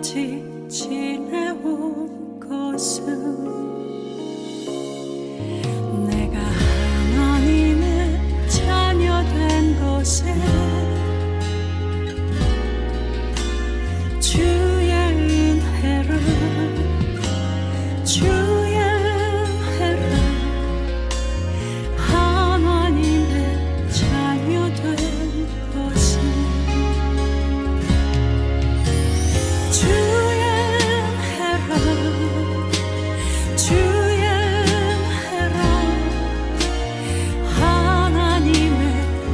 지금까지 지내온 것은 내가 하나님의 자녀 된 것에 주의 은혜를 하나님의 자녀 된 것은 주의 은혜라 하나님의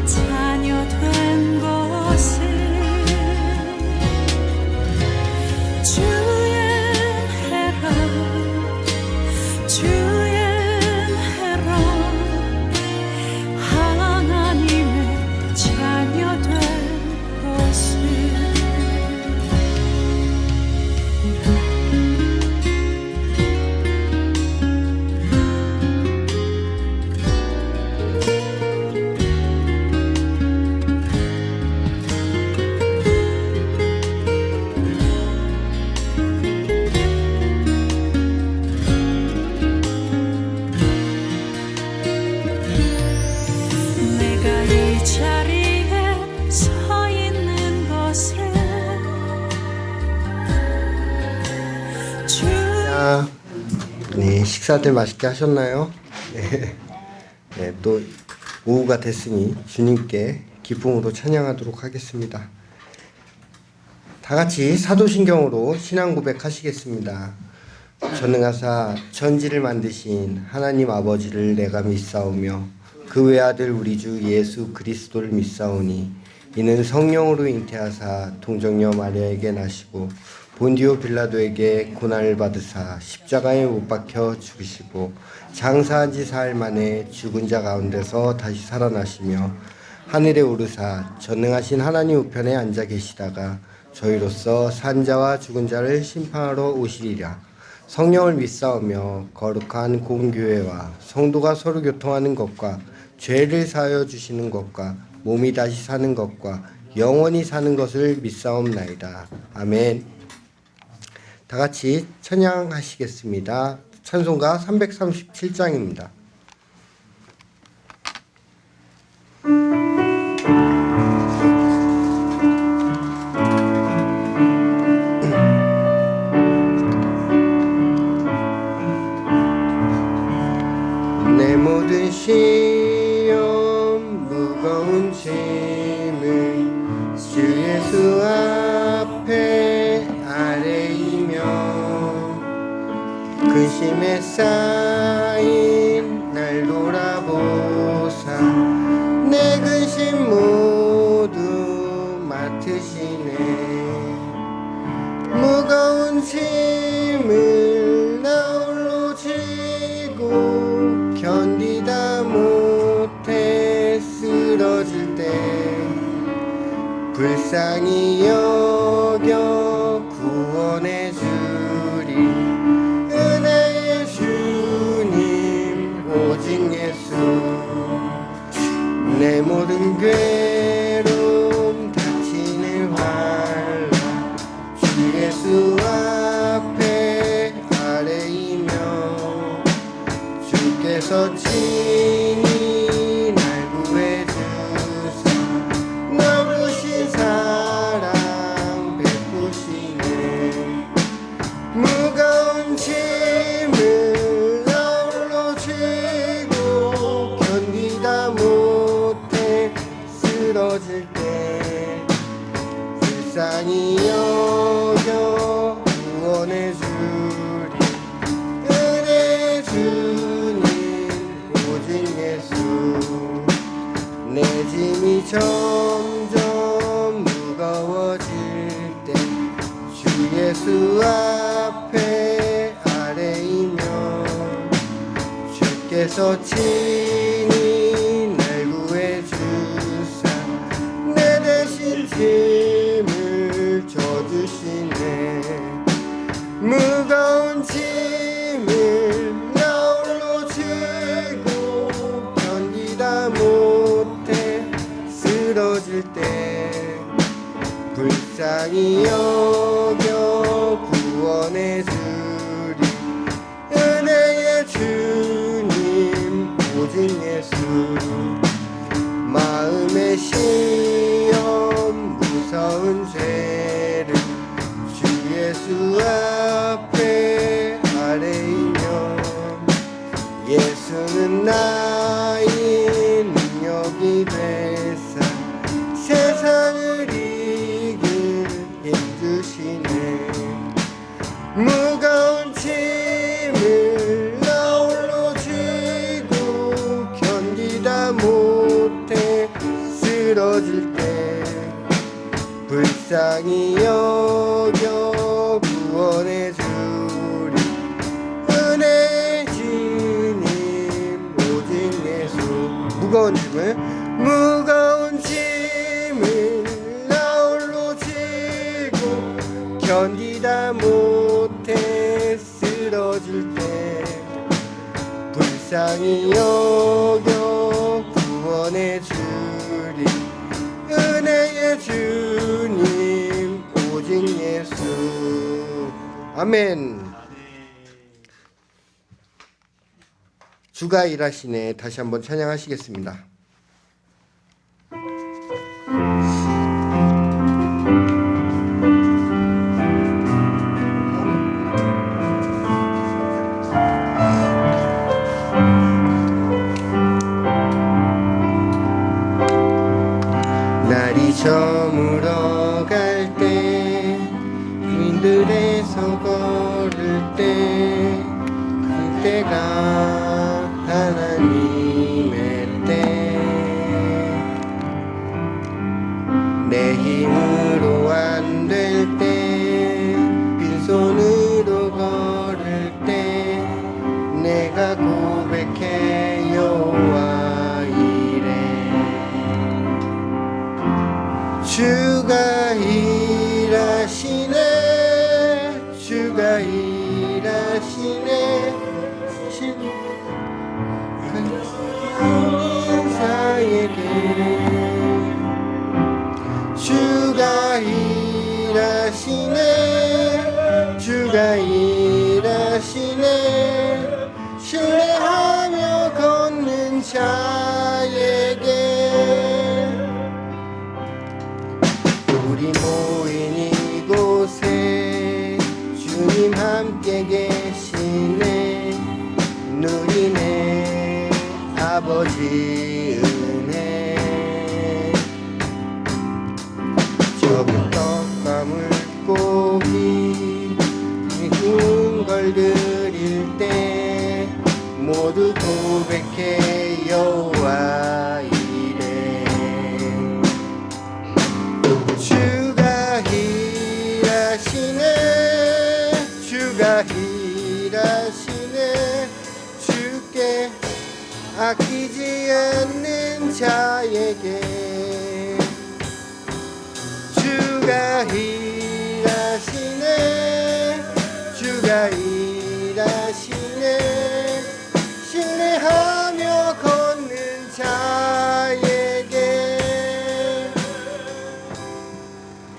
자녀 된 것은 주의 은혜라 하나님의 자녀 된 것은 내가 이 자리에 서 있는 것은 네, 식사들 맛있게 하셨나요? 네, 또 오후가 됐으니 주님께 기쁨으로 찬양하도록 하겠습니다. 다 같이 사도신경으로 신앙 고백하시겠습니다. 전능하사 천지를 만드신 하나님 아버지를 내가 믿사오며 그 외아들 우리 주 예수 그리스도를 믿사오니 이는 성령으로 잉태하사 동정녀 마리아에게 나시고 본디오 빌라도에게 고난을 받으사 십자가에 못 박혀 죽으시고 장사한 지 사흘 만에 죽은 자 가운데서 다시 살아나시며 하늘에 오르사 전능하신 하나님 우편에 앉아 계시다가 저희로서 산 자와 죽은 자를 심판하러 오시리라. 성령을 믿사오며 거룩한 공교회와 성도가 서로 교통하는 것과 죄를 사하여 주시는 것과 몸이 다시 사는 것과 영원히 사는 것을 믿사옵나이다. 아멘. 다 같이 찬양하시겠습니다. 찬송가 337장입니다. 내 모든 시험 무거운 짐을 주 예수 앞에 아뢰이며 근심에 쌓인 날 돌아보사 내 근심 모두 맡으시네. 무거운 짐을 나 홀로 지고 견디다 못해 쓰러질 때 불쌍히 여겨 구원해 주리. 은혜의 주님 오직 예수. 내 모든 괴로움 다치는 환란 주 예수 앞에 아뢰이며 주께서 친히 날 구해 주사 넓으신 사랑 베푸시네. 무거운 짐을 나 홀로 지고 견디다 못해 쓰러질 때 불쌍히 여겨 구원해 주리. 은혜 주님 오직 예수. 내 짐이 점점 무거워질 때 주 예수 앞에 아뢰이며 주께서 친히 날 구해 주사 내 대신 짐을 져주시네. 무거운 짐을 나 홀로 지고 견디다 못해 쓰러질 때 불쌍히 여겨 예수 앞에 아뢰이며 예수는 나의 능력이 되사 세상을 이길 힘주시네. 무거운 짐을 나 홀로 지고 견디다 못해 쓰러질 때 불쌍히 여겨 구원해 주리 은혜의 주님 오직 예수. 무거운 짐을 나 홀로 지고 견디다 못해 쓰러질 때 불쌍히 여겨 구원해 주리 은혜의 주님 오직 예수. 아멘. 주가 일하시네. 다시 한번 찬양하시겠습니다. 날이 저물어 갈 때 윈들에서 걸을 때 그때가 하나님의 때. 내 힘으로 안 될 때 빈손으로 걸을 때 내가 고백해 여호와 이래. 주가 일하시네. 주가 일하시네. 인사에게 주가 일하시네. 주가 일하시네. 신뢰하며 걷는 자에게 우리 모인 이곳에 주님 함께 계시네. 누리네 아버지 은혜. 적은 떡과 물고기 미운 걸 드릴 때 모두 고백해 여호와 이래. 주가 일하시네. 주가 일하시네. 주께 아끼지 않는 자에게 주가 일하시네. 주가 일하시네. 신뢰하며 걷는 자에게.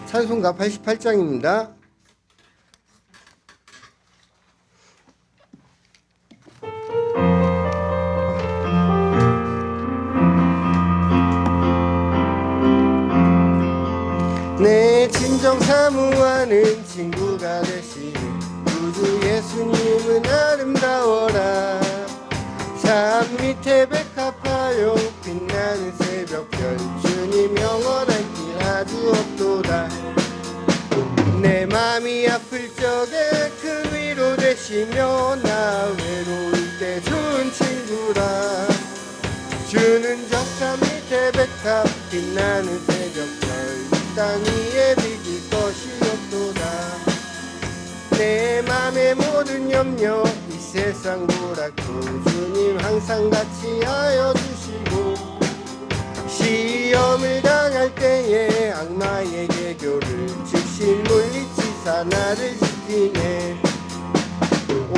찬송가 88장입니다. 내 진정 사모하는 친구가 되신 구주 예수님은 아름다워라. 산 밑에 백합하여 빛나는 새벽별 주님 영원한 길 아주 없도다. 내 맘이 아플 적에 큰 위로 되시며 나 외로울 때 좋은 친구라. 주는 저 산 밑에 백합 빛나는 새벽별 땅 위에 비길 것이 없도다. 내 맘의 모든 염려 이 세상 보라고 주님 항상 같이 하여 주시고 시험을 당할 때에 악마의 개교를 즉시 물리치사 나를 지키네.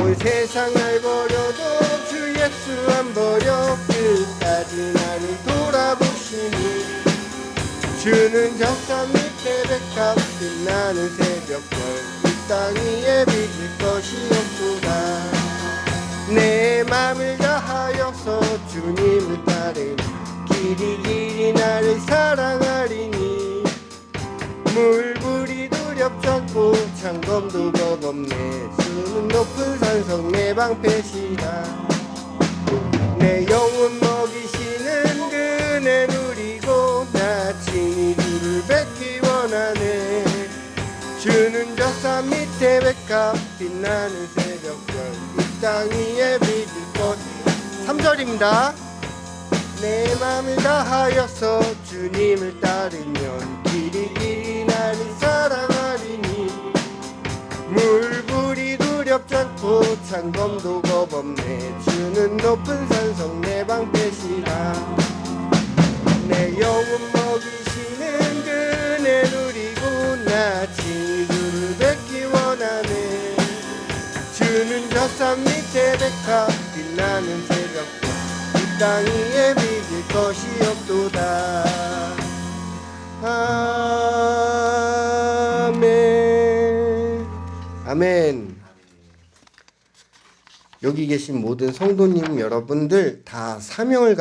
온 세상을 버려도 주 예수 안 버려 끝까지 나를 돌아보시니. 주는 저 산 밑에 백합 빛나는 새벽별 이 땅 위에 비길 것이 없도다. 내 맘을 다하여서 주님을 따르니 길이 나를 사랑하리니. 물불이 두렵지 않고 참 창검도 겁없네. 주는 높은 산성 내 방패시다. 내 영혼 먹이시는 그네 누리고 나 친히 주를 뵙기 원하네. 주는 저 산 밑에 백합 빛나는 새벽별 이 땅 위에 믿을 것. 3절입니다. 내 맘을 다하여서 주님을 따르면 길이 나를 사랑하리니 물불이 두렵지 않고 창검도 겁없네. 주는 높은 산성 내 방패시라. 내 영혼 먹이시는 그네 누리고 나 친히 주를 뵙기 원하네. 주는 저 산 밑에 백합 빛나는 새벽별 이 땅 위에 믿을 것이 없도다. 아멘. 아멘. 여기 계신 모든 성도님 여러분들 다 사명감을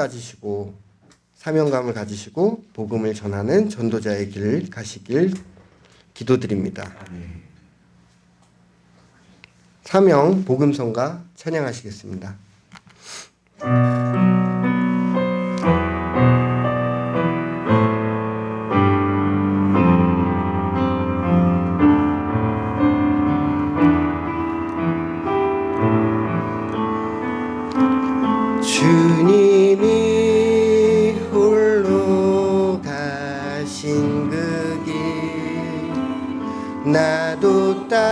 가지시고 복음을 전하는 전도자의 길 가시길 기도드립니다. 사명 복음성가 찬양하시겠습니다. 주님이 홀로 가신 그 길 나도 따라가오.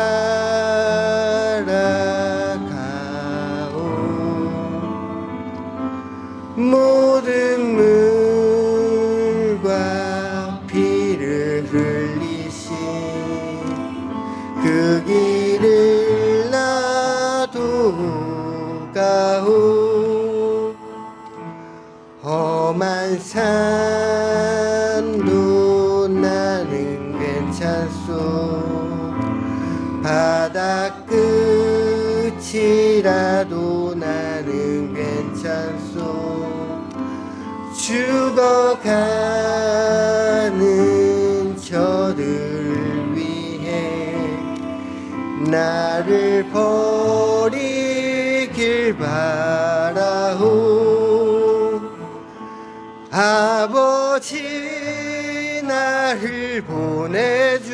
모든 물과 피를 흘리신 그 길을 나도 가오. 험한 산도 나는 괜찮소. 바다 끝이라도 나는 괜찮소. 죽어가는 저들 위해 나를 버리길 바라오. 아버지 나를 보내주오.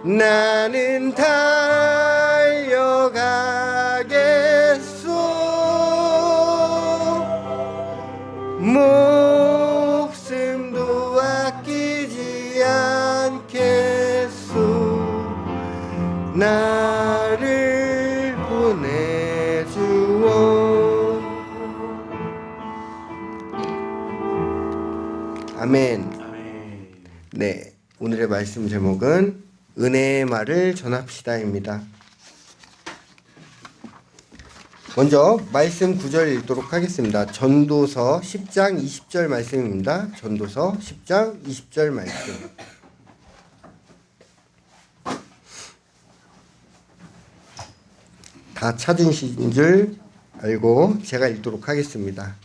나는 달려가겠소. 목숨도 아끼지 않겠소. 나를 보내주오. 아멘. 네, 오늘의 말씀 제목은 은혜의 말을 전합시다입니다. 먼저 말씀 9절 읽도록 하겠습니다. 전도서 10장 20절 말씀입니다. 전도서 10장 20절 말씀. 다 찾으신 줄 알고 제가 읽도록 하겠습니다.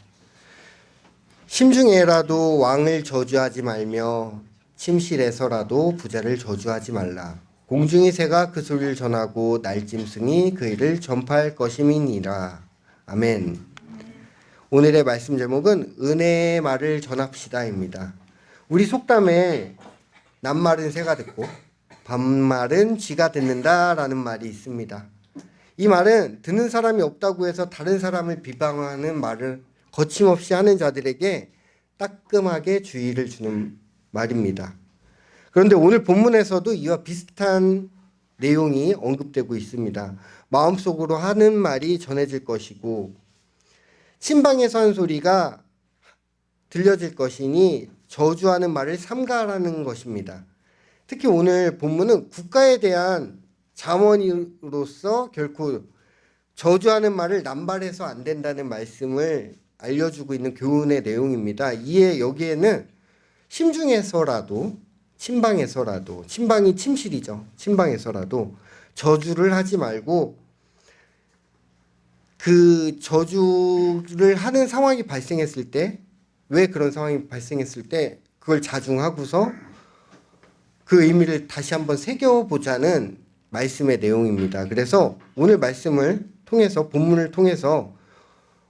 심중에라도 왕을 저주하지 말며 침실에서라도 부자를 저주하지 말라. 공중의 새가 그 소리를 전하고 날짐승이 그 일을 전파할 것임이니라. 아멘. 오늘의 말씀 제목은 은혜의 말을 전합시다입니다. 우리 속담에 낱말은 새가 듣고 반말은 쥐가 듣는다라는 말이 있습니다. 이 말은 듣는 사람이 없다고 해서 다른 사람을 비방하는 말을 거침없이 하는 자들에게 따끔하게 주의를 주는 말입니다. 그런데 오늘 본문에서도 이와 비슷한 내용이 언급되고 있습니다. 마음속으로 하는 말이 전해질 것이고 친방에서 한 소리가 들려질 것이니 저주하는 말을 삼가라는 것입니다. 특히 오늘 본문은 국가에 대한 잠언으로서 결코 저주하는 말을 남발해서 안 된다는 말씀을 알려주고 있는 교훈의 내용입니다. 이에 여기에는 심중에서라도 친방에서라도, 친방이 침실이죠. 친방에서라도 저주를 하지 말고 그 저주를 하는 상황이 발생했을 때, 왜 그런 상황이 발생했을 때 그걸 자중하고서 그 의미를 다시 한번 새겨보자는 말씀의 내용입니다. 그래서 오늘 말씀을 통해서 본문을 통해서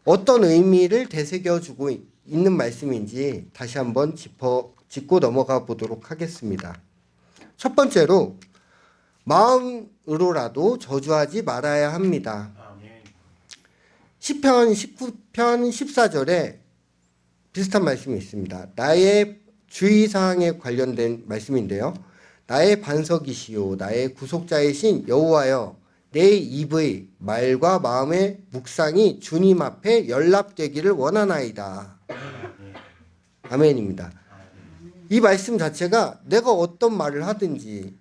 어떤 의미를 되새겨주고 있는 말씀인지 다시 한번 짚고 넘어가 보도록 하겠습니다. 첫 번째로 마음으로라도 저주하지 말아야 합니다. 시편 19편 14절에 비슷한 말씀이 있습니다. 나의 주의사항에 관련된 말씀인데요. 나의 반석이시요 나의 구속자이신 여호와여 내 입의 말과 마음의 묵상이 주님 앞에 연락되기를 원하나이다. 아멘입니다. 이 말씀 자체가 내가 어떤 말을 하든지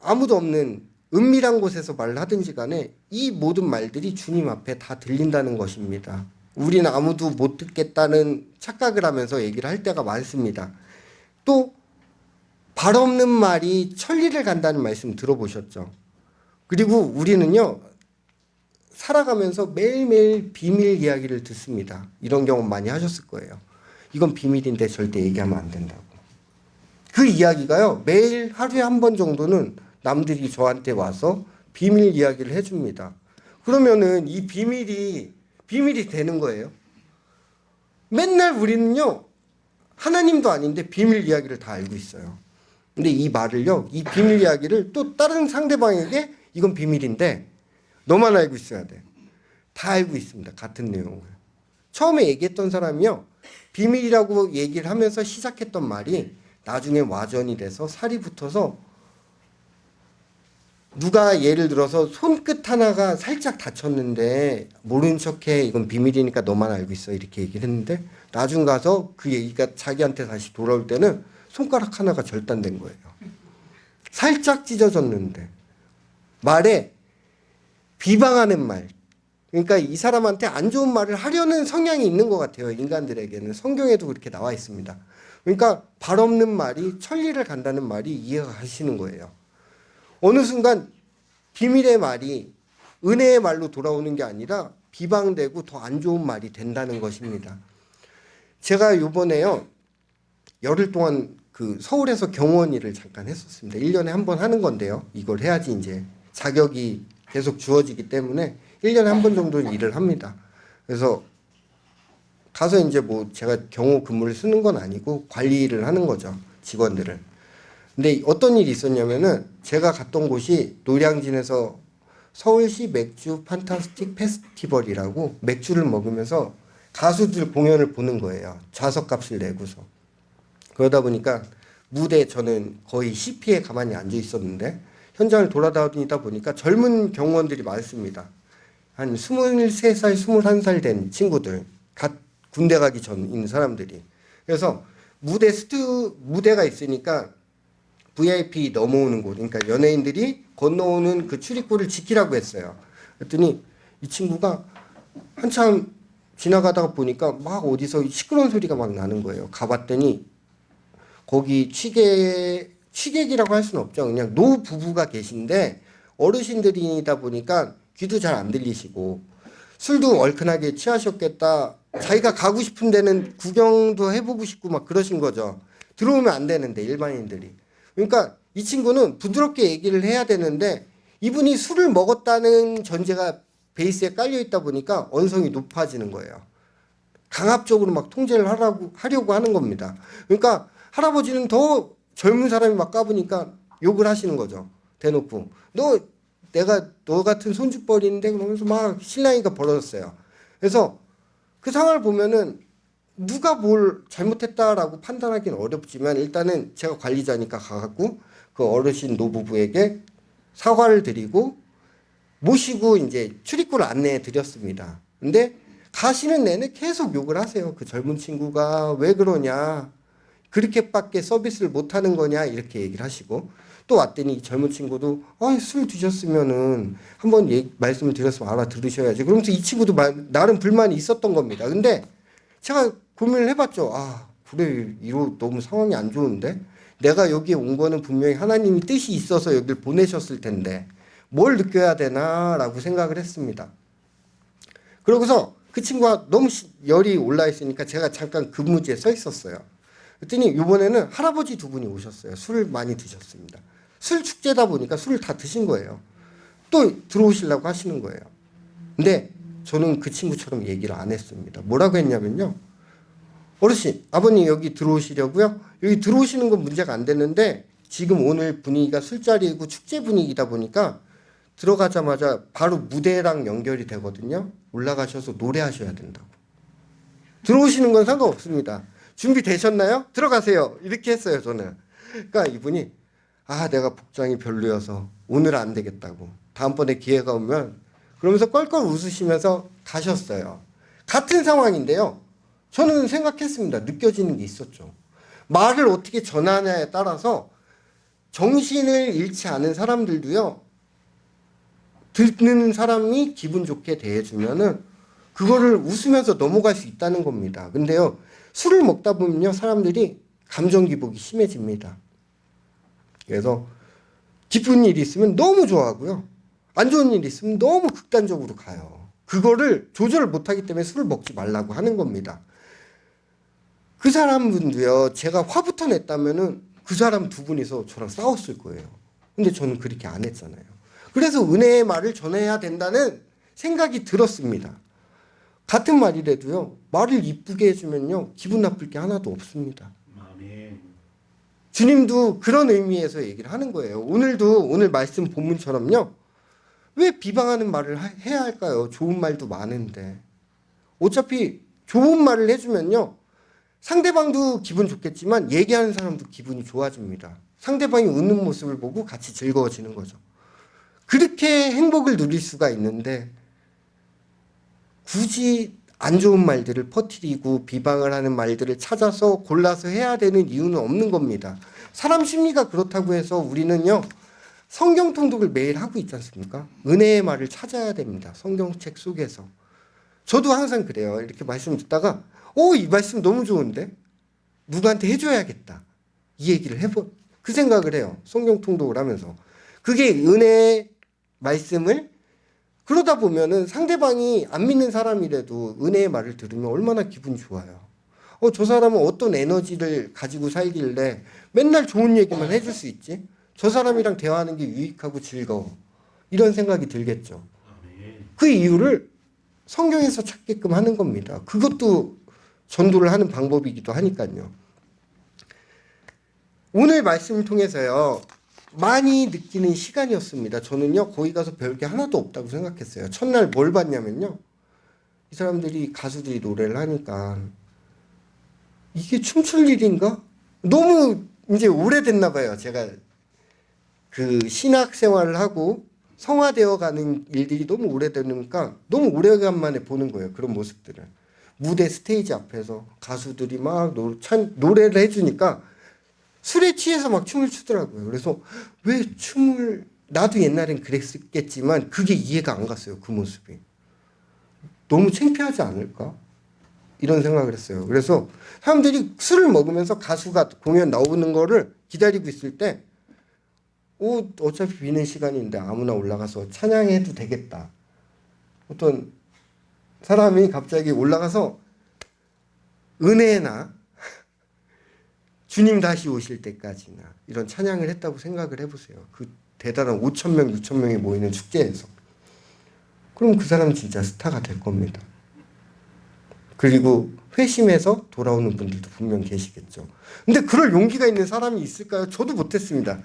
아무도 없는 은밀한 곳에서 말을 하든지 간에 이 모든 말들이 주님 앞에 다 들린다는 것입니다. 우리는 아무도 못 듣겠다는 착각을 하면서 얘기를 할 때가 많습니다. 또 발 없는 말이 천리를 간다는 말씀 들어보셨죠? 그리고 우리는요 살아가면서 매일매일 비밀 이야기를 듣습니다. 이런 경험 많이 하셨을 거예요. 이건 비밀인데 절대 얘기하면 안 된다고. 그 이야기가요 매일 하루에 한 번 정도는 남들이 저한테 와서 비밀 이야기를 해줍니다. 그러면은 이 비밀이 되는 거예요. 맨날 우리는요 하나님도 아닌데 비밀 이야기를 다 알고 있어요. 근데 이 말을요 이 비밀 이야기를 또 다른 상대방에게 이건 비밀인데 너만 알고 있어야 돼. 다 알고 있습니다. 같은 내용을. 처음에 얘기했던 사람이요 비밀이라고 얘기를 하면서 시작했던 말이 나중에 와전이 돼서 살이 붙어서 누가 예를 들어서 손끝 하나가 살짝 다쳤는데 모른 척해 이건 비밀이니까 너만 알고 있어 이렇게 얘기를 했는데 나중 가서 그 얘기가 자기한테 다시 돌아올 때는 손가락 하나가 절단된 거예요. 살짝 찢어졌는데 말에 비방하는 말 그러니까 이 사람한테 안 좋은 말을 하려는 성향이 있는 것 같아요. 인간들에게는 성경에도 그렇게 나와 있습니다. 그러니까 발 없는 말이 천리를 간다는 말이 이해가 가시는 거예요. 어느 순간 비밀의 말이 은혜의 말로 돌아오는 게 아니라 비방되고 더 안 좋은 말이 된다는 것입니다. 제가 이번에요 열흘 동안 그 서울에서 경호원 일을 잠깐 했었습니다. 1년에 한 번 하는 건데요. 이걸 해야지 이제 자격이 계속 주어지기 때문에 1년에 한 번 정도는 일을 합니다. 그래서 가서 이제 뭐 제가 경호 근무를 쓰는 건 아니고 관리를 하는 거죠. 직원들을. 근데 어떤 일이 있었냐면은 제가 갔던 곳이 노량진에서 서울시 맥주 판타스틱 페스티벌이라고 맥주를 먹으면서 가수들 공연을 보는 거예요. 좌석값을 내고서. 그러다 보니까 무대 저는 거의 CP에 가만히 앉아 있었는데 현장을 돌아다니다 보니까 젊은 경호원들이 많습니다. 한 23살, 21살 된 친구들, 군대 가기 전인 사람들이. 그래서 무대가 있으니까 VIP 넘어오는 곳, 그러니까 연예인들이 건너오는 그 출입구를 지키라고 했어요. 그랬더니 이 친구가 한참 지나가다가 보니까 막 어디서 시끄러운 소리가 막 나는 거예요. 가봤더니 거기 취객이라고 할 수는 없죠. 그냥 노부부가 계신데 어르신들이다 보니까 귀도 잘 안 들리시고 술도 얼큰하게 취하셨겠다. 자기가 가고 싶은 데는 구경도 해보고 싶고 막 그러신 거죠. 들어오면 안 되는데 일반인들이. 그러니까 이 친구는 부드럽게 얘기를 해야 되는데 이분이 술을 먹었다는 전제가 베이스에 깔려 있다 보니까 언성이 높아지는 거예요. 강압적으로 막 통제를 하려고 하는 겁니다. 그러니까 할아버지는 더 젊은 사람이 막 까부니까 욕을 하시는 거죠. 대놓고. 내가 너 같은 손주뻘인데 그러면서 막 실랑이가 벌어졌어요. 그래서 그 상황을 보면은 누가 뭘 잘못했다라고 판단하기는 어렵지만 일단은 제가 관리자니까 가갖고 그 어르신 노부부에게 사과를 드리고 모시고 이제 출입구를 안내해 드렸습니다. 근데 가시는 내내 계속 욕을 하세요. 그 젊은 친구가 왜 그러냐. 그렇게밖에 서비스를 못하는 거냐 이렇게 얘기를 하시고 또 왔더니 이 젊은 친구도 술 드셨으면은 한번 말씀을 드렸으면 알아들으셔야지. 그러면서 이 친구도 나름 불만이 있었던 겁니다. 근데 제가 고민을 해봤죠. 그래 이거 너무 상황이 안 좋은데 내가 여기에 온 거는 분명히 하나님이 뜻이 있어서 여기를 보내셨을 텐데 뭘 느껴야 되나라고 생각을 했습니다. 그러고서 그 친구가 너무 열이 올라 있으니까 제가 잠깐 근무지에 서 있었어요. 그랬더니 이번에는 할아버지 두 분이 오셨어요. 술을 많이 드셨습니다. 술 축제다 보니까 술을 다 드신 거예요. 또 들어오시려고 하시는 거예요. 근데 저는 그 친구처럼 얘기를 안 했습니다. 뭐라고 했냐면요. 어르신, 아버님 여기 들어오시려고요? 여기 들어오시는 건 문제가 안 됐는데 지금 오늘 분위기가 술자리이고 축제 분위기다 보니까 들어가자마자 바로 무대랑 연결이 되거든요. 올라가셔서 노래하셔야 된다고. 들어오시는 건 상관없습니다. 준비되셨나요? 들어가세요. 이렇게 했어요, 저는. 그러니까 이분이 내가 복장이 별로여서 오늘 안 되겠다고. 다음번에 기회가 오면 그러면서 껄껄 웃으시면서 가셨어요. 같은 상황인데요. 저는 생각했습니다. 느껴지는 게 있었죠. 말을 어떻게 전하냐에 따라서 정신을 잃지 않은 사람들도요. 듣는 사람이 기분 좋게 대해주면은 그거를 웃으면서 넘어갈 수 있다는 겁니다. 근데요. 술을 먹다 보면요. 사람들이 감정 기복이 심해집니다. 그래서 기쁜 일이 있으면 너무 좋아하고요. 안 좋은 일이 있으면 너무 극단적으로 가요. 그거를 조절을 못하기 때문에 술을 먹지 말라고 하는 겁니다. 그 사람분도요. 제가 화부터 냈다면은 그 사람 두 분이서 저랑 싸웠을 거예요. 근데 저는 그렇게 안 했잖아요. 그래서 은혜의 말을 전해야 된다는 생각이 들었습니다. 같은 말이라도요. 말을 이쁘게 해주면요. 기분 나쁠 게 하나도 없습니다. 아멘. 주님도 그런 의미에서 얘기를 하는 거예요. 오늘 말씀 본문처럼요. 왜 비방하는 말을 해야 할까요? 좋은 말도 많은데. 어차피 좋은 말을 해주면요. 상대방도 기분 좋겠지만 얘기하는 사람도 기분이 좋아집니다. 상대방이 웃는 모습을 보고 같이 즐거워지는 거죠. 그렇게 행복을 누릴 수가 있는데 굳이 안 좋은 말들을 퍼뜨리고 비방을 하는 말들을 찾아서 골라서 해야 되는 이유는 없는 겁니다. 사람 심리가 그렇다고 해서 우리는요. 성경 통독을 매일 하고 있지 않습니까? 은혜의 말을 찾아야 됩니다. 성경책 속에서. 저도 항상 그래요. 이렇게 말씀 듣다가 이 말씀 너무 좋은데? 누구한테 해줘야겠다. 이 얘기를 그 생각을 해요. 성경 통독을 하면서. 그게 은혜의 말씀을 그러다 보면은 상대방이 안 믿는 사람이라도 은혜의 말을 들으면 얼마나 기분이 좋아요. 저 사람은 어떤 에너지를 가지고 살길래 맨날 좋은 얘기만 해줄 수 있지? 저 사람이랑 대화하는 게 유익하고 즐거워. 이런 생각이 들겠죠. 그 이유를 성경에서 찾게끔 하는 겁니다. 그것도 전도를 하는 방법이기도 하니까요. 오늘 말씀을 통해서요. 많이 느끼는 시간이었습니다. 저는요. 거기 가서 배울 게 하나도 없다고 생각했어요. 첫날 뭘 봤냐면요. 이 사람들이 가수들이 노래를 하니까 이게 춤출 일인가? 너무 이제 오래됐나 봐요. 제가 그 신학 생활을 하고 성화되어 가는 일들이 너무 오래되니까 너무 오래간만에 보는 거예요. 그런 모습들을. 무대 스테이지 앞에서 가수들이 막 노래를 해주니까 술에 취해서 막 춤을 추더라고요. 그래서 왜 춤을 나도 옛날엔 그랬겠지만 그게 이해가 안 갔어요. 그 모습이. 너무 창피하지 않을까? 이런 생각을 했어요. 그래서 사람들이 술을 먹으면서 가수가 공연 나오는 거를 기다리고 있을 때 어차피 비는 시간인데 아무나 올라가서 찬양해도 되겠다. 어떤 사람이 갑자기 올라가서 은혜나 주님 다시 오실 때까지나 이런 찬양을 했다고 생각을 해보세요. 그 대단한 5,000명, 6,000명이 모이는 축제에서. 그럼 그 사람은 진짜 스타가 될 겁니다. 그리고 회심해서 돌아오는 분들도 분명 계시겠죠. 근데 그럴 용기가 있는 사람이 있을까요? 저도 못했습니다.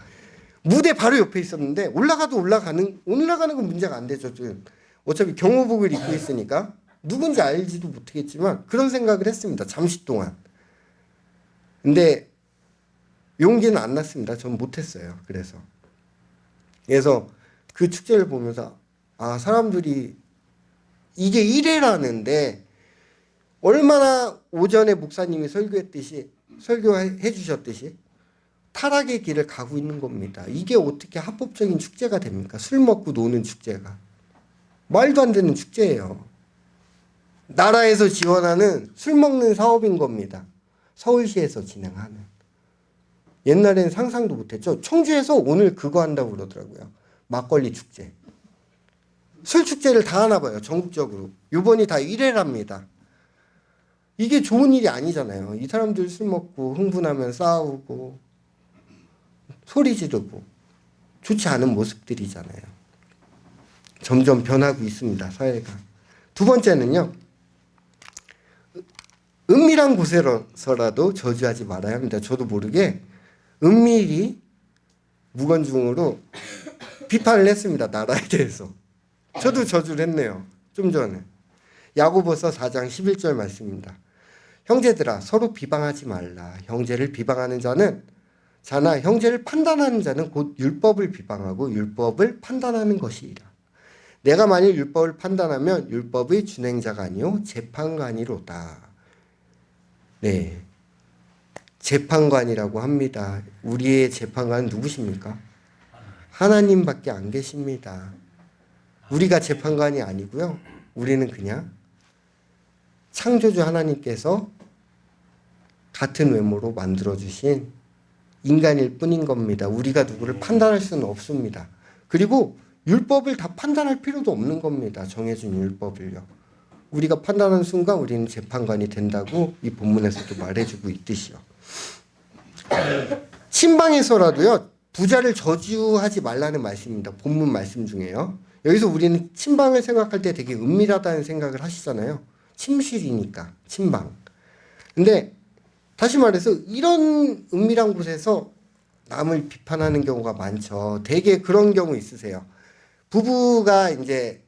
무대 바로 옆에 있었는데 올라가는 건 문제가 안 되죠. 어차피 경호복을 입고 있으니까 누군지 알지도 못하겠지만 그런 생각을 했습니다. 잠시 동안. 근데 용기는 안 났습니다. 전 못했어요. 그래서 그 축제를 보면서 사람들이 이게 1회라는데 얼마나 오전에 목사님이 설교해 주셨듯이 타락의 길을 가고 있는 겁니다. 이게 어떻게 합법적인 축제가 됩니까? 술 먹고 노는 축제가. 말도 안 되는 축제예요. 나라에서 지원하는 술 먹는 사업인 겁니다. 서울시에서 진행하는. 옛날엔 상상도 못했죠. 청주에서 오늘 그거 한다고 그러더라고요. 막걸리 축제. 술 축제를 다 하나 봐요. 전국적으로. 요번이 다 1회랍니다. 이게 좋은 일이 아니잖아요. 이 사람들 술 먹고 흥분하면 싸우고 소리 지르고 좋지 않은 모습들이잖아요. 점점 변하고 있습니다, 사회가. 두 번째는요, 은밀한 곳에서라도 저주하지 말아야 합니다. 저도 모르게 은밀히 무건중으로 비판을 했습니다, 나라에 대해서. 저도 저주를 했네요, 좀 전에. 야고보서 4장 11절 말씀입니다. 형제들아, 서로 비방하지 말라. 형제를 비방하는 자나 형제를 판단하는 자는 곧 율법을 비방하고 율법을 판단하는 것이라. 내가 만일 율법을 판단하면 율법의 준행자가 아니요 재판관이로다. 네, 재판관이라고 합니다. 우리의 재판관은 누구십니까? 하나님밖에 안 계십니다. 우리가 재판관이 아니고요. 우리는 그냥 창조주 하나님께서 같은 외모로 만들어주신 인간일 뿐인 겁니다. 우리가 누구를 판단할 수는 없습니다. 그리고 율법을 다 판단할 필요도 없는 겁니다. 정해준 율법을요. 우리가 판단하는 순간 우리는 재판관이 된다고 이 본문에서도 말해주고 있듯이요. 친방에서라도요, 부자를 저주하지 말라는 말씀입니다. 본문 말씀 중에요. 여기서 우리는 친방을 생각할 때 되게 은밀하다는 생각을 하시잖아요. 침실이니까, 친방. 근데 다시 말해서 이런 은밀한 곳에서 남을 비판하는 경우가 많죠. 되게 그런 경우 있으세요. 부부가 이제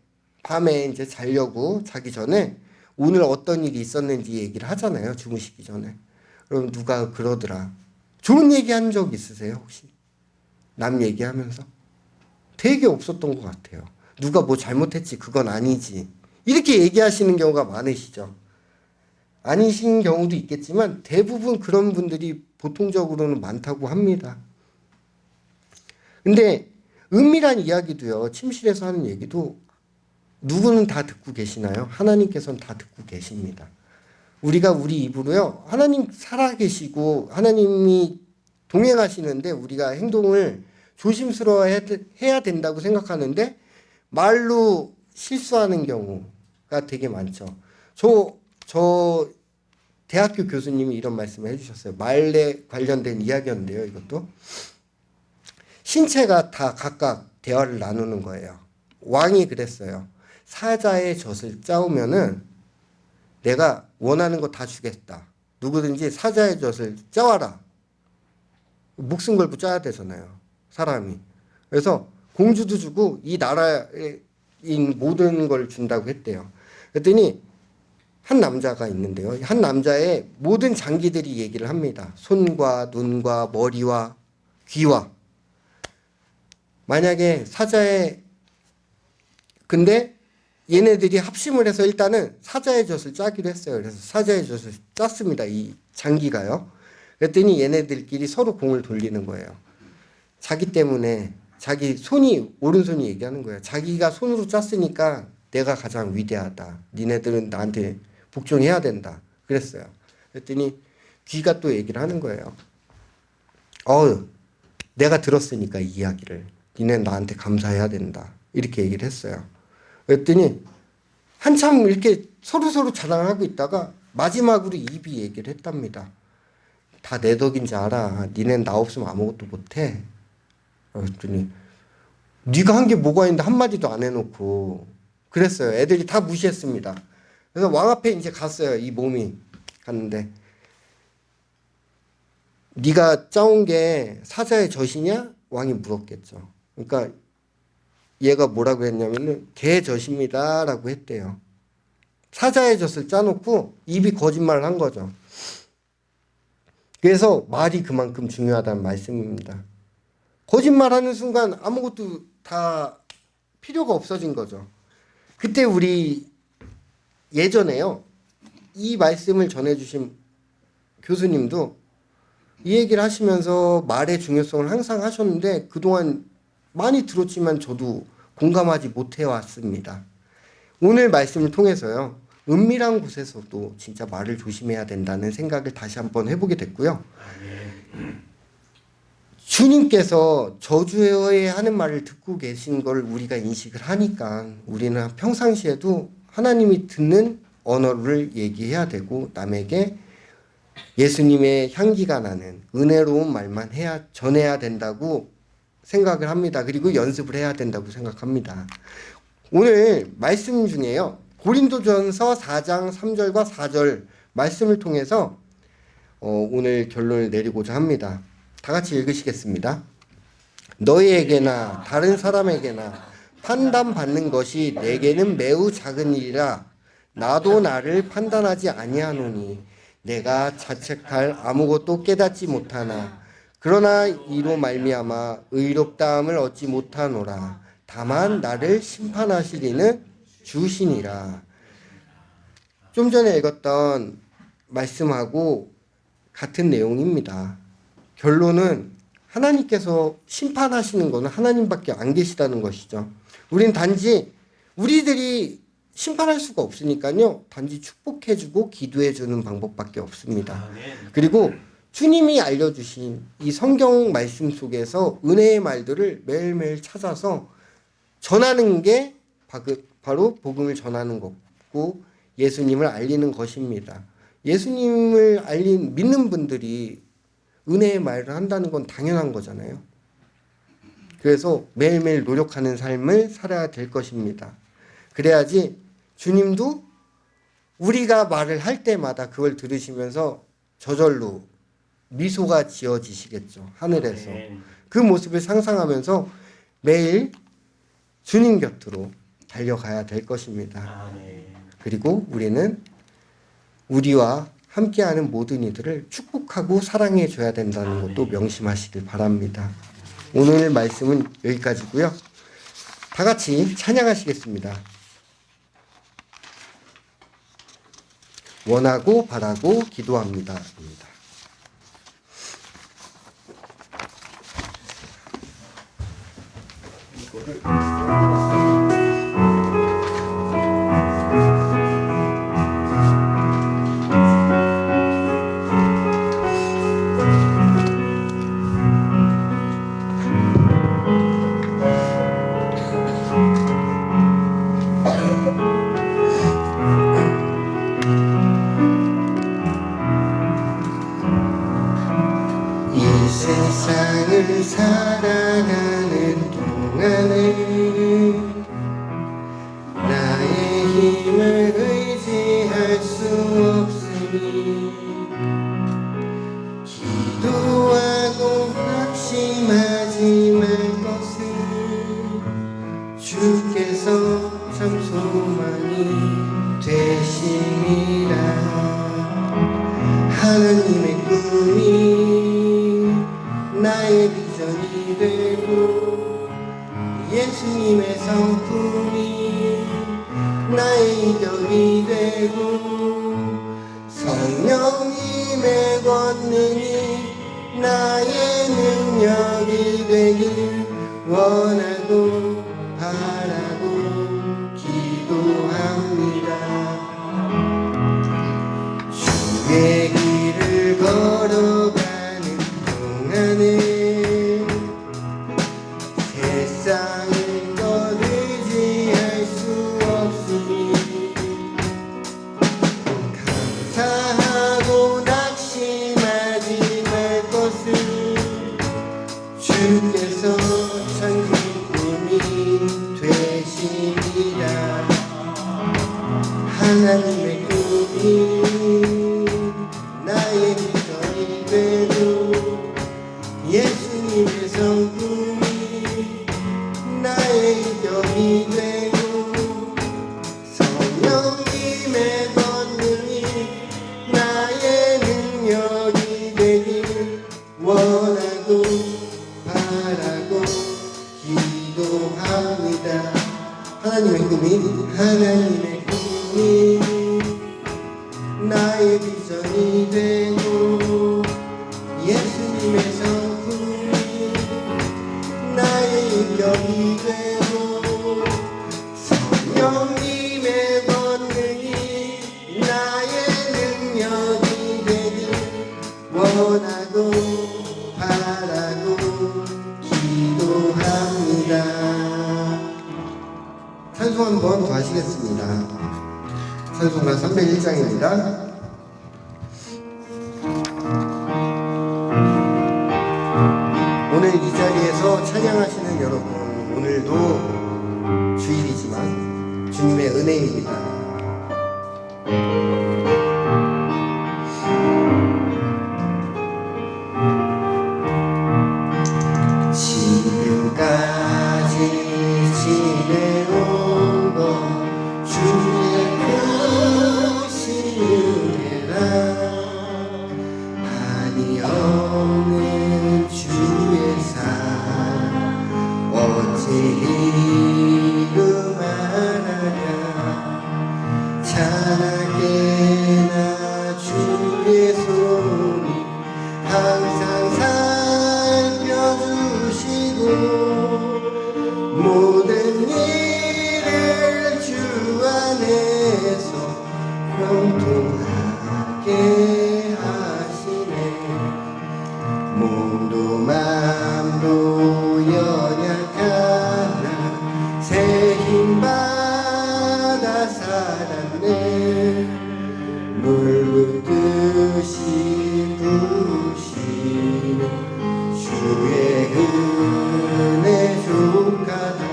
밤에 이제 자려고 자기 전에 오늘 어떤 일이 있었는지 얘기를 하잖아요. 주무시기 전에. 그럼 누가 그러더라. 좋은 얘기 한 적 있으세요, 혹시? 남 얘기하면서? 되게 없었던 것 같아요. 누가 뭐 잘못했지, 그건 아니지. 이렇게 얘기하시는 경우가 많으시죠. 아니신 경우도 있겠지만 대부분 그런 분들이 보통적으로는 많다고 합니다. 근데 은밀한 이야기도요, 침실에서 하는 얘기도 누구는 다 듣고 계시나요? 하나님께서는 다 듣고 계십니다. 우리가 우리 입으로요, 하나님 살아계시고 하나님이 동행하시는데 우리가 행동을 조심스러워해야 된다고 생각하는데 말로 실수하는 경우가 되게 많죠. 저 대학교 교수님이 이런 말씀을 해주셨어요. 말에 관련된 이야기였는데요, 이것도. 신체가 다 각각 대화를 나누는 거예요. 왕이 그랬어요. 사자의 젖을 짜오면은 내가 원하는 거 다 주겠다. 누구든지 사자의 젖을 짜와라. 목숨 걸고 짜야 되잖아요, 사람이. 그래서 공주도 주고 이 나라의 모든 걸 준다고 했대요. 그랬더니 한 남자가 있는데요. 한 남자의 모든 장기들이 얘기를 합니다. 손과 눈과 머리와 귀와. 만약에 근데 얘네들이 합심을 해서 일단은 사자의 젖을 짜기로 했어요. 그래서 사자의 젖을 짰습니다, 이 장기가요. 그랬더니 얘네들끼리 서로 공을 돌리는 거예요. 자기 때문에 자기 오른손이 얘기하는 거예요. 자기가 손으로 짰으니까 내가 가장 위대하다. 니네들은 나한테 복종해야 된다. 그랬어요. 그랬더니 귀가 또 얘기를 하는 거예요. 내가 들었으니까 이 이야기를. 니네는 나한테 감사해야 된다. 이렇게 얘기를 했어요. 그랬더니 한참 이렇게 서로 자랑을 하고 있다가 마지막으로 입이 얘기를 했답니다. 다 내 덕인지 알아. 니네는 나 없으면 아무것도 못해. 그랬더니 네가 한 게 뭐가 있는데 한마디도 안 해놓고 그랬어요. 애들이 다 무시했습니다. 그래서 왕 앞에 이제 갔어요. 이 몸이 갔는데 네가 짜온 게 사자의 젖이냐? 왕이 물었겠죠. 그러니까 얘가 뭐라고 했냐면은 개 젖입니다 라고 했대요. 사자의 젖을 짜놓고 입이 거짓말을 한 거죠. 그래서 말이 그만큼 중요하다는 말씀입니다. 거짓말하는 순간 아무것도 다 필요가 없어진 거죠. 그때 우리 예전에요, 이 말씀을 전해주신 교수님도 이 얘기를 하시면서 말의 중요성을 항상 하셨는데 그동안 많이 들었지만 저도 공감하지 못해왔습니다. 오늘 말씀을 통해서요, 은밀한 곳에서도 진짜 말을 조심해야 된다는 생각을 다시 한번 해보게 됐고요. 주님께서 저주해 하는 말을 듣고 계신 걸 우리가 인식을 하니까 우리는 평상시에도 하나님이 듣는 언어를 얘기해야 되고 남에게 예수님의 향기가 나는 은혜로운 말만 전해야 된다고 생각을 합니다. 그리고 연습을 해야 된다고 생각합니다. 오늘 말씀 중에요. 고린도전서 4장 3절과 4절 말씀을 통해서 오늘 결론을 내리고자 합니다. 다 같이 읽으시겠습니다. 너희에게나 다른 사람에게나 판단받는 것이 내게는 매우 작은 일이라 나도 나를 판단하지 아니하노니 내가 자책할 아무것도 깨닫지 못하나 그러나 이로 말미암아 의롭다함을 얻지 못하노라. 다만 나를 심판하시리는 주시니라. 좀 전에 읽었던 말씀하고 같은 내용입니다. 결론은 하나님께서 심판하시는 것은 하나님밖에 안 계시다는 것이죠. 우린 단지 우리들이 심판할 수가 없으니까요. 단지 축복해주고 기도해주는 방법밖에 없습니다. 그리고 주님이 알려주신 이 성경 말씀 속에서 은혜의 말들을 매일매일 찾아서 전하는 게 바로 복음을 전하는 거고 예수님을 알리는 것입니다. 예수님을 믿는 분들이 은혜의 말을 한다는 건 당연한 거잖아요. 그래서 매일매일 노력하는 삶을 살아야 될 것입니다. 그래야지 주님도 우리가 말을 할 때마다 그걸 들으시면서 저절로 미소가 지어지시겠죠. 하늘에서. 그 모습을 상상하면서 매일 주님 곁으로 달려가야 될 것입니다. 그리고 우리는 우리와 함께하는 모든 이들을 축복하고 사랑해 줘야 된다는 것도 명심하시길 바랍니다. 오늘 말씀은 여기까지고요. 다 같이 찬양하시겠습니다. 원하고 바라고 기도합니다. 이 세상을 살아가는 동안에 나의 힘을 의지할 수 없으니 기도하고 낙심하지 말 것을 주께서 참 소망이 되시리라. 하나님의 꿈이 나의 비전이 되고 예수님의 성품이 나의 이격이 되고 성령님의 권능이 나의 능력이 되길 원하고 바라고 기도합니다. 주의 길을 걸어가는 동안에 세상을 더 의지할 수 없으니 감사하고 낙심하지 말 것을 주께서 참 기쁨이 되시리라. 하나님의 꿈이 나의 비전이 되고 예수님의 성품이 나의 이격이 되고 성령님의 권능이 나의 능력이 되길 원하고 바라고 기도합니다. 하나님의 꿈이 나의 비전이 되고 예수님의 성품이 나의 인격이 되고 성령님의 권능이 나의 능력이 되길 원하고 바라고 기도합니다. 찬송 한 번 더 하시겠습니다. 찬송가 301장입니다. 오늘 이 자리에서 찬양하시는 여러분, 오늘도 주일이지만 주님의 은혜입니다. 지금까지 지내온 것 주의 크신 은혜라 한이 없는 주의 사랑 어찌 이루 말하냐 찬하게나 주의 손이 항상 살펴주시고 모든 일을 주 안에서 형통하게 하시네 몸도 맘도 연약한 나 새 힘 받아 살았네 물 붓듯이 부시는 주의 은혜 족하다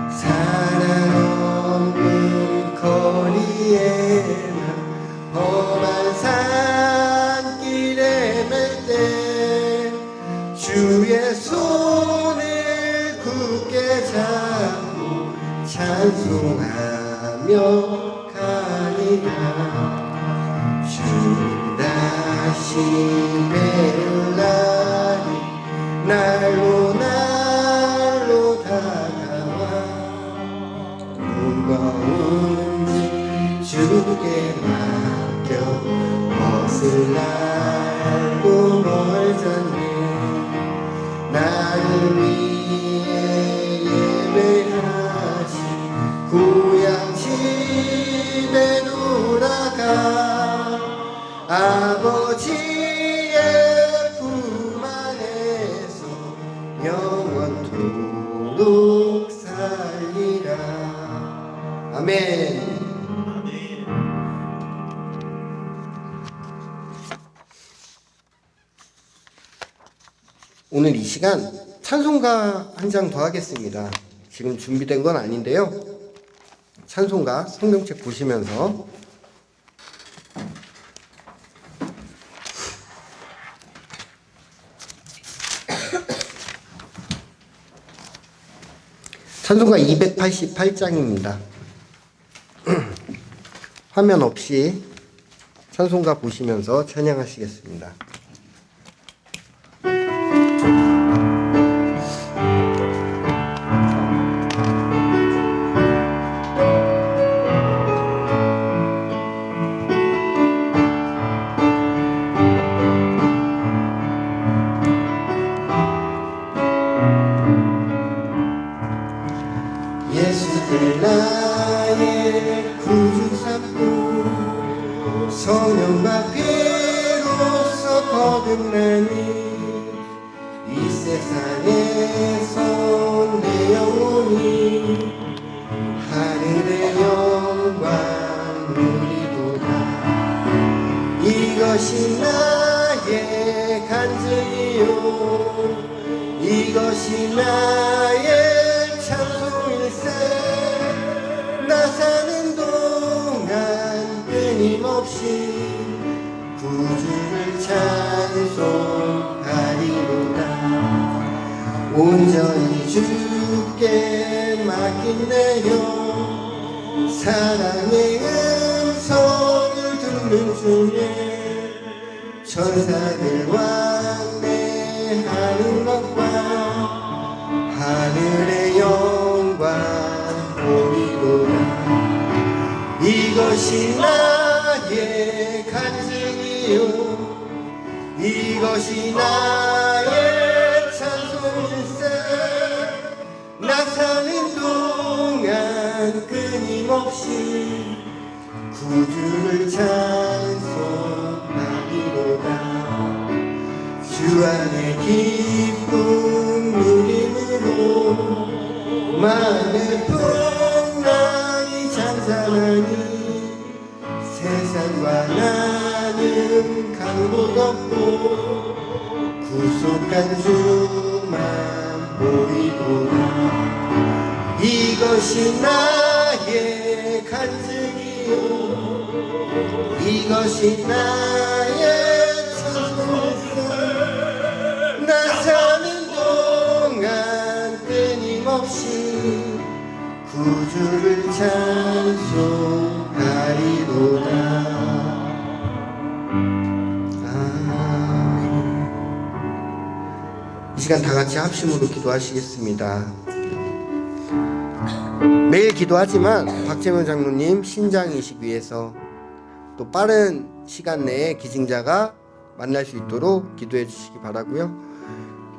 사랑 없는 거리에나 험한 산길에 맬 때 주의 손을 굳게 잡고 찬송하며 가리라 주님 다시 뵐 날이 날로 날로 다가와 무거운지 주께 맡겨 벗을 날고 멀잖네 나를 위해 예배하신 고향 집에 돌아가 아버지의 품 안에서 영원토록 살리라 아멘. 오늘 이 시간 찬송가 한 장 더 하겠습니다. 지금 준비된 건 아닌데요. 찬송가 성경책 보시면서 찬송가 288장입니다. 화면 없이 찬송가 보시면서 찬양하시겠습니다. 예수를 나의 구주 삼고 성령과 피로써 거듭나니 이 세상에서 내 영혼이 하늘의 영광 누리도다 이것이 나의 간증이요 이것이 나의 찬송일세 나 사는 동안 끊임없이 구주를 찬송하리로다 온전히 주께 맡긴 내 영 사랑의 음성을 듣는 중에 천사들 왕래하는 것과 하늘의 영광 보리로다 이것이 나의 간증이요 이것이 나의 찬송일세 나 사는 동안 끊임없이 구주를 찬송하리로다 주 안에 기쁨 누림으로 마음의 풍랑이 잔잔하니 약속한 주만 보이도다. 이것이 나의 간증이요 이것이 나의 찬송. 나 사는 동안 끊임없이 구주를 찬송하리로다. 이 시간 다 같이 합심으로 기도하시겠습니다. 매일 기도하지만 박재문 장로님 신장이식 위해서 또 빠른 시간 내에 기증자가 만날 수 있도록 기도해 주시기 바라고요.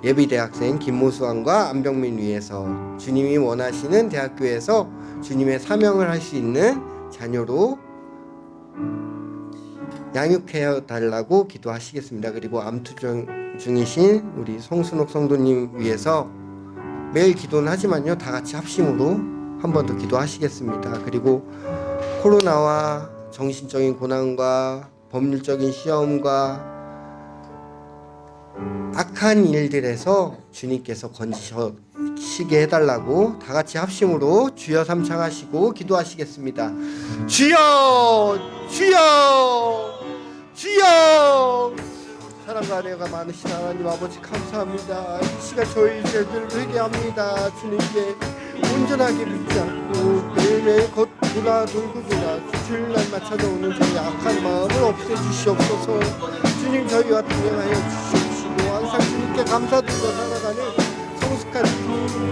예비대학생 김모수왕과 안병민 위해서 주님이 원하시는 대학교에서 주님의 사명을 할 수 있는 자녀로 양육해 달라고 기도하시겠습니다. 그리고 암투 중이신 우리 송순옥 성도님 위해서 매일 기도는 하지만요, 다 같이 합심으로 한 번 더 기도하시겠습니다. 그리고 코로나와 정신적인 고난과 법률적인 시험과 악한 일들에서 주님께서 건지시게 해달라고 다 같이 합심으로 주여 삼창하시고 기도하시겠습니다. 주여, 주여, 주여. 사랑과 은혜가 많으신 하나님 아버지 감사합니다. 이 시간 저희 죄들을 회개합니다. 주님께 온전하게 믿지 않고 매일매일 겉돌아 돌고 돌아 주일날만 찾아오는 저희 악한 마음을 없애주시옵소서. 주님 저희와 동행하여 주시옵시고 항상 주님께 감사드리며 살아가는 성숙한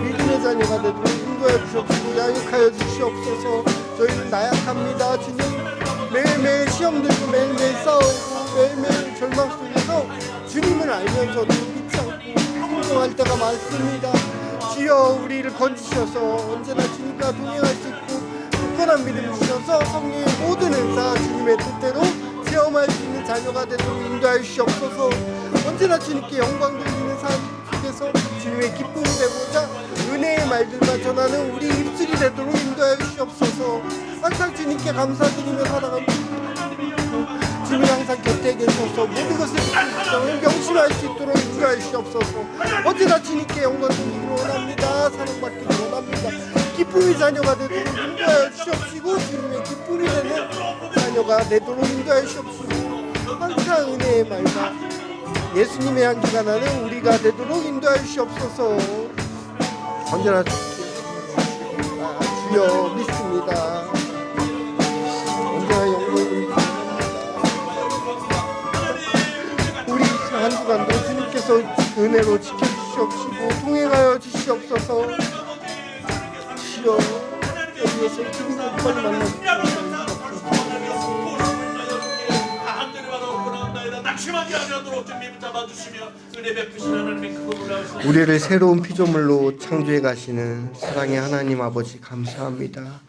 믿음의 자녀가 되도록 인도하여 주시옵시고 양육하여 주시옵소서. 저희는 나약합니다. 주님 매일매일 시험 들고 매일매일 싸우고 매일매일 절망 속에서 주님을 알면서도 믿지 않고 행동할 때가 많습니다. 주여 우리를 건지셔서 언제나 주님과 동행할 수 있고 굳건한 믿음 주셔서 성령의 모든 은사 주님의 뜻대로 체험할 수 있는 자녀가 되도록 인도하여 주시옵소서. 언제나 주님께 영광 돌리는 삶 속에서 주님의 기쁨이 되고자 은혜의 말들만 전하는 우리 입술이 되도록 인도하여 주시옵소서. 항상 주님께 감사드리며 살아갑니다. 주님 항상 곁에 계셔서 모든 것을 명심할 수 있도록 인도하여 주시옵소서. 언제나 주님께 영광 돌리기를 원합니다. 사랑받기를 원합니다. 기쁨의 자녀가 되도록 인도하여 주시옵시고 주님의 기쁨이 되는 자녀가 되도록 인도하여 주시옵시고 항상 은혜의 말과 예수님의 향기가 나는 우리가 되도록 인도하여 주시옵소서. 언제나 주여 믿습니다. 언제나 영광을 한 주간도 주님께서 은혜로 지켜주시옵시고 동행하여 주시옵소서. 주여 여기에서 주님을 빨리 만나주시옵소서. 우리를 새로운 피조물로 창조해 가시는 사랑의 하나님 아버지 감사합니다.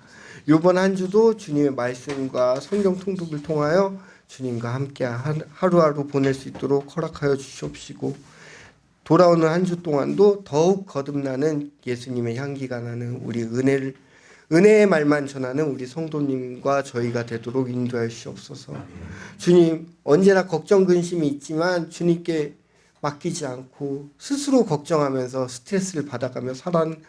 이번 한 주도 주님의 말씀과 성경 통독을 통하여 주님과 함께 하루하루 보낼 수 있도록 허락하여 주시옵시고 돌아오는 한 주 동안도 더욱 거듭나는 예수님의 향기가 나는 우리 은혜의 말만 전하는 우리 성도님과 저희가 되도록 인도하여 주시옵소서. 주님 언제나 걱정 근심이 있지만 주님께 맡기지 않고 스스로 걱정하면서 스트레스를 받아가며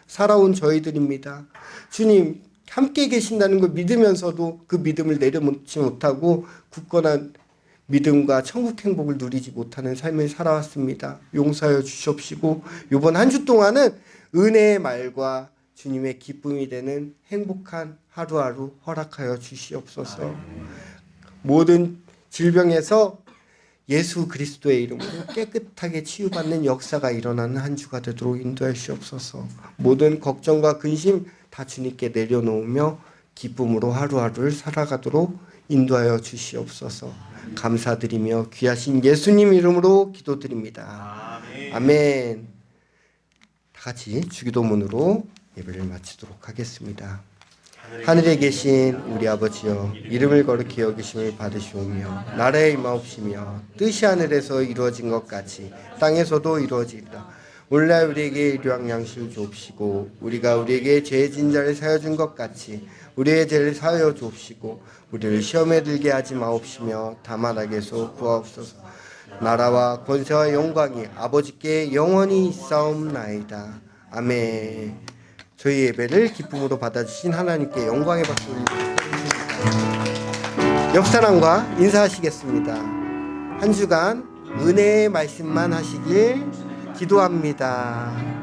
살아온 저희들입니다. 주님 함께 계신다는 걸 믿으면서도 그 믿음을 내려놓지 못하고 굳건한 믿음과 천국 행복을 누리지 못하는 삶을 살아왔습니다. 용서하여 주시옵시고 이번 한 주 동안은 은혜의 말과 주님의 기쁨이 되는 행복한 하루하루 허락하여 주시옵소서. 모든 질병에서 예수 그리스도의 이름으로 깨끗하게 치유받는 역사가 일어나는 한 주가 되도록 인도해 주시옵소서. 모든 걱정과 근심 다 주님께 내려놓으며 기쁨으로 하루하루를 살아가도록 인도하여 주시옵소서. 감사드리며 귀하신 예수님 이름으로 기도드립니다. 아멘. 다 같이 주기도문으로 예배를 마치도록 하겠습니다. 하늘에 계신 우리 아버지여, 이름을 거룩히 여기심을 받으시오며 나라의 임하옵시며 뜻이 하늘에서 이루어진 것 같이 땅에서도 이루어지리라. 오늘날 우리에게 일용할 양식을 주옵시고 우리가 우리에게 죄 진 자를 사하여 준 것 같이 우리의 죄를 사하여 주옵시고 우리를 시험에 들게 하지 마옵시며 다만 악에서 구하옵소서. 나라와 권세와 영광이 아버지께 영원히 있사옵나이다. 아멘. 저희 예배를 기쁨으로 받아주신 하나님께 영광의 박수 올리겠습니다. 옆사람과 인사하시겠습니다. 한 주간 은혜의 말씀만 하시길 기도합니다.